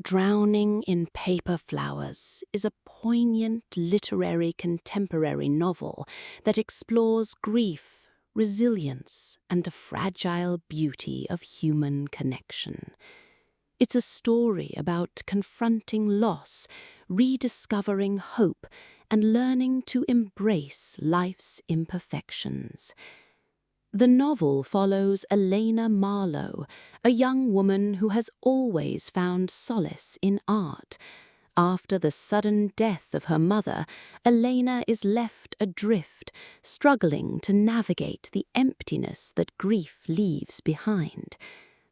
Drowning in Paper Flowers is a poignant literary contemporary novel that explores grief, resilience, and the fragile beauty of human connection. It's a story about confronting loss, rediscovering hope, and learning to embrace life's imperfections. The novel follows Elena Marlowe, a young woman who has always found solace in art. After the sudden death of her mother, Elena is left adrift, struggling to navigate the emptiness that grief leaves behind.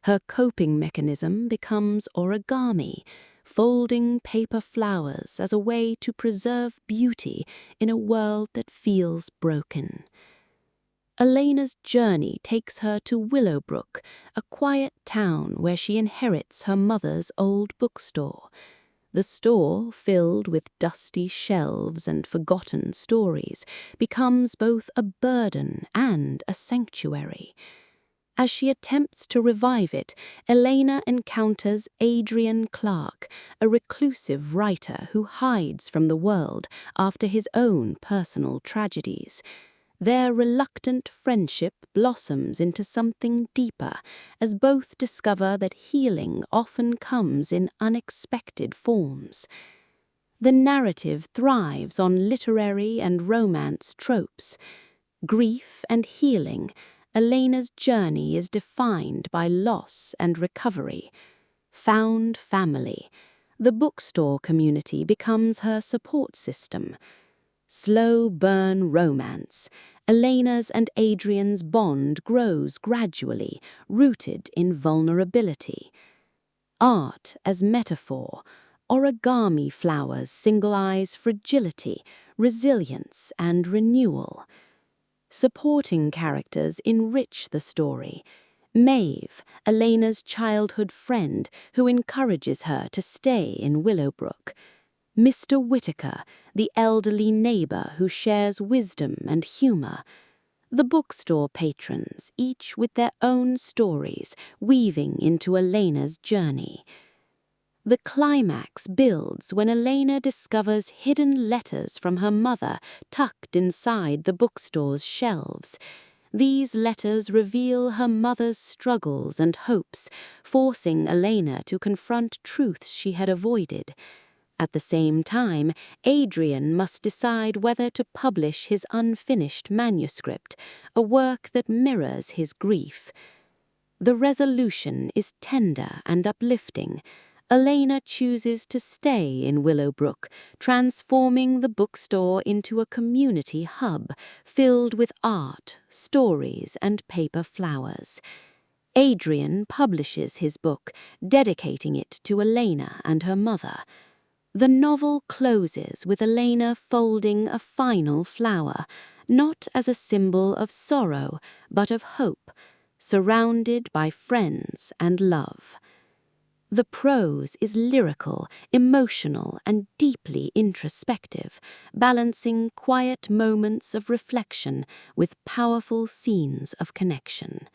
Her coping mechanism becomes origami, folding paper flowers as a way to preserve beauty in a world that feels broken. Elena's journey takes her to Willowbrook, a quiet town where she inherits her mother's old bookstore. The store, filled with dusty shelves and forgotten stories, becomes both a burden and a sanctuary. As she attempts to revive it, Elena encounters Adrian Clark, a reclusive writer who hides from the world after his own personal tragedies. Their reluctant friendship blossoms into something deeper as both discover that healing often comes in unexpected forms. The narrative thrives on literary and romance tropes. Grief and healing, Elena's journey is defined by loss and recovery. Found family, the bookstore community becomes her support system. Slow burn romance, Elena's and Adrian's bond grows gradually, rooted in vulnerability. Art as metaphor, origami flowers symbolize fragility, resilience, and renewal. Supporting characters enrich the story. Maeve, Elena's childhood friend who encourages her to stay in Willowbrook. Mr. Whittaker, the elderly neighbor who shares wisdom and humor. The bookstore patrons, each with their own stories, weaving into Elena's journey. The climax builds when Elena discovers hidden letters from her mother tucked inside the bookstore's shelves. These letters reveal her mother's struggles and hopes, forcing Elena to confront truths she had avoided. At the same time, Adrian must decide whether to publish his unfinished manuscript, a work that mirrors his grief. The resolution is tender and uplifting. Elena chooses to stay in Willowbrook, transforming the bookstore into a community hub filled with art, stories, and paper flowers. Adrian publishes his book, dedicating it to Elena and her mother. The novel closes with Elena folding a final flower, not as a symbol of sorrow, but of hope, surrounded by friends and love. The prose is lyrical, emotional, and deeply introspective, balancing quiet moments of reflection with powerful scenes of connection.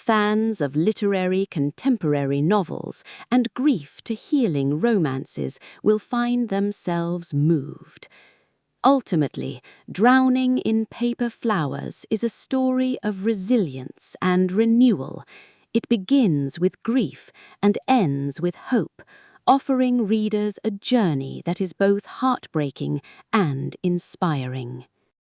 Fans of literary contemporary novels and grief to healing romances will find themselves moved. Ultimately, Drowning in Paper Flowers is a story of resilience and renewal. It begins with grief and ends with hope, offering readers a journey that is both heartbreaking and inspiring.